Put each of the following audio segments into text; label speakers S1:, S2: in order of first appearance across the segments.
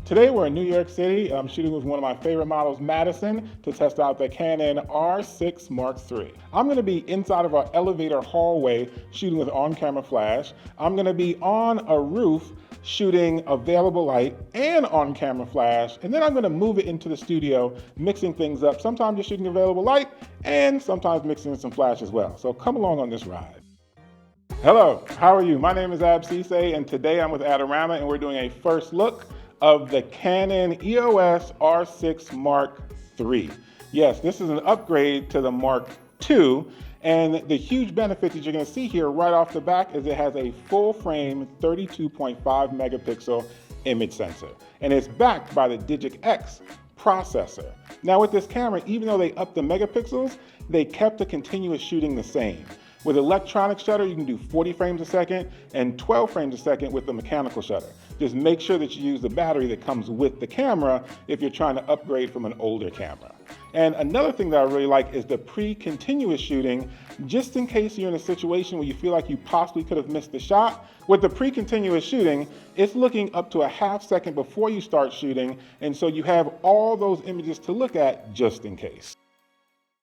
S1: Today we're in New York City. I'm shooting with one of my favorite models, Madison, to test out the Canon R6 Mark III. I'm going to be inside of our elevator hallway shooting with on-camera flash. I'm going to be on a roof shooting available light and on-camera flash, and then I'm going to move it into the studio, mixing things up. Sometimes just shooting available light and sometimes mixing in some flash as well. So come along on this ride. Hello, how are you? My name is Ab Sesay, and today I'm with Adorama, and we're doing a first look of the Canon EOS R6 Mark III. Yes, this is an upgrade to the Mark II, and the huge benefit that you're going to see here right off the back is it has a full frame 32.5 megapixel image sensor, and it's backed by the Digic X processor. Now with this camera, even though they upped the megapixels, they kept the continuous shooting the same. With electronic shutter, you can do 40 frames a second and 12 frames a second with the mechanical shutter. Just make sure that you use the battery that comes with the camera if you're trying to upgrade from an older camera. And another thing that I really like is the pre-continuous shooting, just in case you're in a situation where you feel like you possibly could have missed the shot. With the pre-continuous shooting, it's looking up to a half second before you start shooting, and so you have all those images to look at just in case.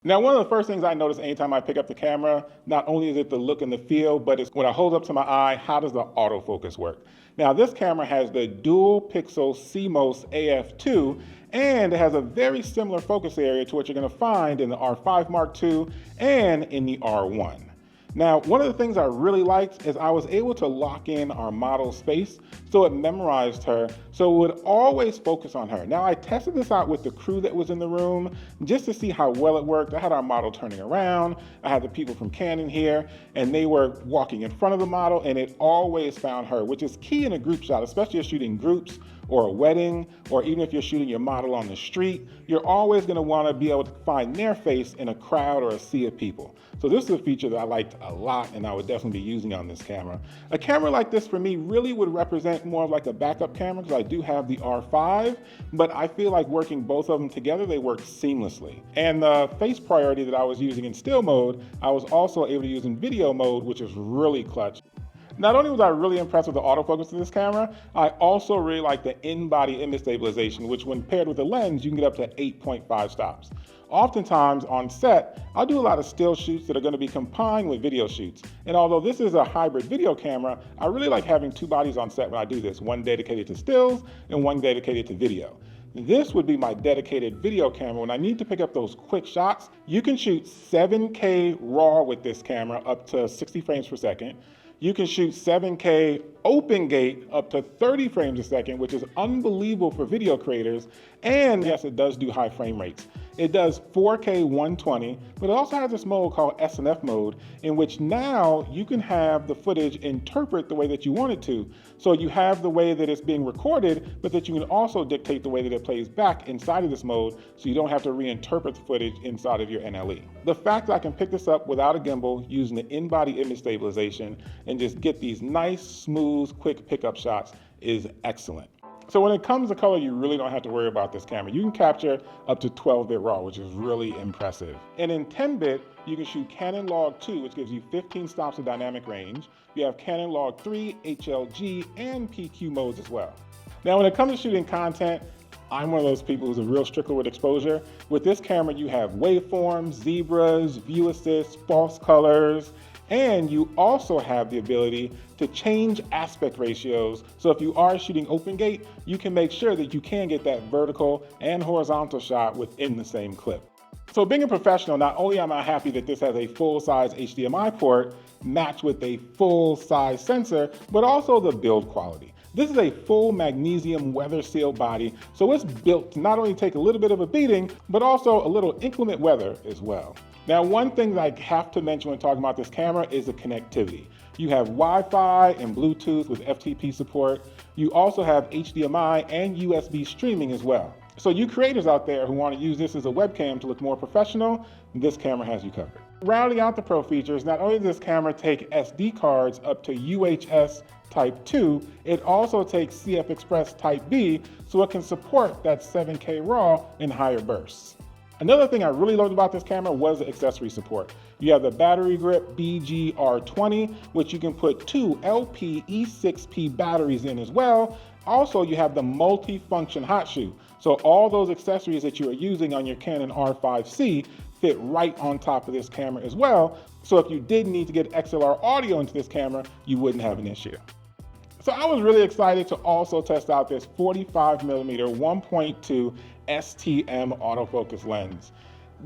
S1: Now, one of the first things I notice anytime I pick up the camera, not only is it the look and the feel, but it's when I hold up to my eye, how does the autofocus work? Now, this camera has the dual Pixel CMOS AF II, and it has a very similar focus area to what you're going to find in the R5 Mark II and in the R1. Now, one of the things I really liked is I was able to lock in our model's face so it memorized her, so it would always focus on her. Now, I tested this out with the crew that was in the room just to see how well it worked. I had our model turning around, I had the people from Canon here, and they were walking in front of the model, and it always found her, which is key in a group shot, especially if you're shooting groups or a wedding, or even if you're shooting your model on the street. You're always going to want to be able to find their face in a crowd or a sea of people. So this is a feature that I liked a lot, and I would definitely be using on this camera. A camera like this for me really would represent more of like a backup camera, because I do have the R5, but I feel like working both of them together, they work seamlessly. And the face priority that I was using in still mode, I was also able to use in video mode, which is really clutch. Not only was I really impressed with the autofocus of this camera, I also really like the in-body image stabilization, which when paired with the lens, you can get up to 8.5 stops. Oftentimes on set, I'll do a lot of still shoots that are going to be combined with video shoots. And although this is a hybrid video camera, I really like having two bodies on set when I do this, one dedicated to stills and one dedicated to video. This would be my dedicated video camera. When I need to pick up those quick shots, you can shoot 7K RAW with this camera up to 60 frames per second. You can shoot 7K open gate up to 30 frames a second, which is unbelievable for video creators. And yes, it does do high frame rates. It does 4K 120, but it also has this mode called SNF mode, in which now you can have the footage interpret the way that you want it to. So you have the way that it's being recorded, but that you can also dictate the way that it plays back inside of this mode, so you don't have to reinterpret the footage inside of your NLE. The fact that I can pick this up without a gimbal using the in-body image stabilization and just get these nice, smooth, quick pickup shots is excellent. So when it comes to color, you really don't have to worry about this camera. You can capture up to 12-bit RAW, which is really impressive. And in 10-bit, you can shoot Canon Log 2, which gives you 15 stops of dynamic range. You have Canon Log 3, HLG, and PQ modes as well. Now, when it comes to shooting content, I'm one of those people who's a real stickler with exposure. With this camera, you have waveforms, zebras, view assist, false colors, and you also have the ability to change aspect ratios. So if you are shooting open gate, you can make sure that you can get that vertical and horizontal shot within the same clip. So being a professional, not only am I happy that this has a full-size HDMI port matched with a full-size sensor, but also the build quality. This is a full magnesium weather sealed body, so it's built to not only take a little bit of a beating, but also a little inclement weather as well. Now, one thing that I have to mention when talking about this camera is the connectivity. You have Wi-Fi and Bluetooth with FTP support. You also have HDMI and USB streaming as well. So you creators out there who want to use this as a webcam to look more professional, this camera has you covered. Rounding out the pro features, not only does this camera take SD cards up to UHS Type 2, it also takes CF Express Type B, so it can support that 7K RAW in higher bursts. Another thing I really loved about this camera was the accessory support. You have the battery grip BGR20, which you can put two LP E6P batteries in as well, Also, you have the multi-function hot shoe. So all those accessories that you are using on your Canon R5C fit right on top of this camera as well. So if you did need to get XLR audio into this camera, you wouldn't have an issue. So I was really excited to also test out this 45mm 1.2 STM autofocus lens.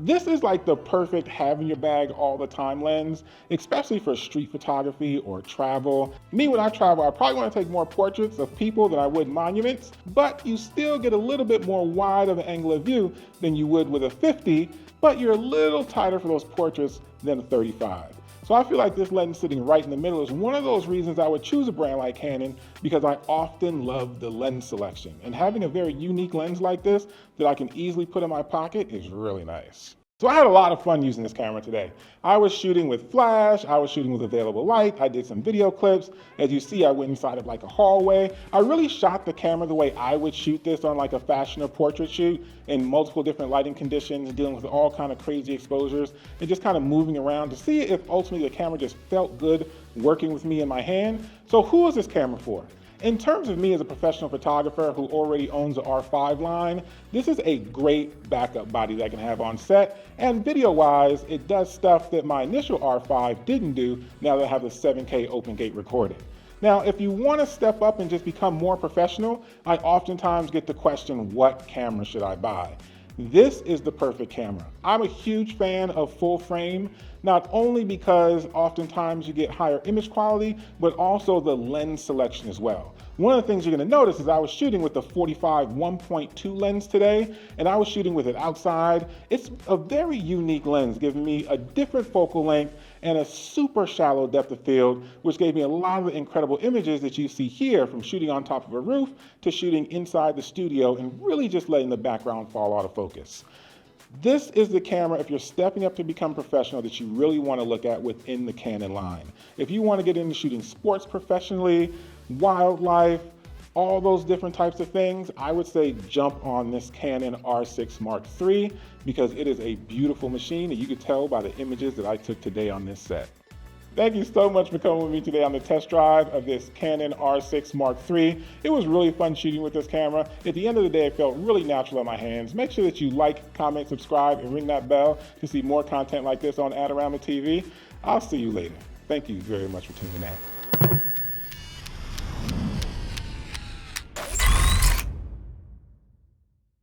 S1: This is like the perfect have in your bag all the time lens, especially for street photography or travel. Me, when I travel, I probably want to take more portraits of people than I would monuments, but you still get a little bit more wide of an angle of view than you would with a 50, but you're a little tighter for those portraits than a 35. So I feel like this lens sitting right in the middle is one of those reasons I would choose a brand like Canon, because I often love the lens selection. And having a very unique lens like this that I can easily put in my pocket is really nice. So I had a lot of fun using this camera today. I was shooting with flash, I was shooting with available light, I did some video clips. As you see, I went inside of like a hallway. I really shot the camera the way I would shoot this on like a fashion or portrait shoot, in multiple different lighting conditions, dealing with all kind of crazy exposures, and just kind of moving around to see if ultimately the camera just felt good working with me in my hand. So who is this camera for? In terms of me as a professional photographer who already owns the R5 line, this is a great backup body that I can have on set, and video-wise, it does stuff that my initial R5 didn't do now that I have the 7K open gate recording. Now, if you want to step up and just become more professional, I oftentimes get the question, what camera should I buy? This is the perfect camera. I'm a huge fan of full frame, not only because oftentimes you get higher image quality, but also the lens selection as well. One of the things you're going to notice is I was shooting with the 45 1.2 lens today, and I was shooting with it outside. It's a very unique lens, giving me a different focal length and a super shallow depth of field, which gave me a lot of the incredible images that you see here, from shooting on top of a roof to shooting inside the studio and really just letting the background fall out of focus. This is the camera, if you're stepping up to become professional, that you really want to look at within the Canon line. If you want to get into shooting sports professionally, wildlife, all those different types of things, I would say jump on this Canon R6 Mark III, because it is a beautiful machine, and you could tell by the images that I took today on this set. Thank you so much for coming with me today on the test drive of this Canon R6 Mark III. It was really fun shooting with this camera. At the end of the day, it felt really natural in my hands. Make sure that you like, comment, subscribe, and ring that bell to see more content like this on Adorama TV. I'll see you later. Thank you very much for tuning in.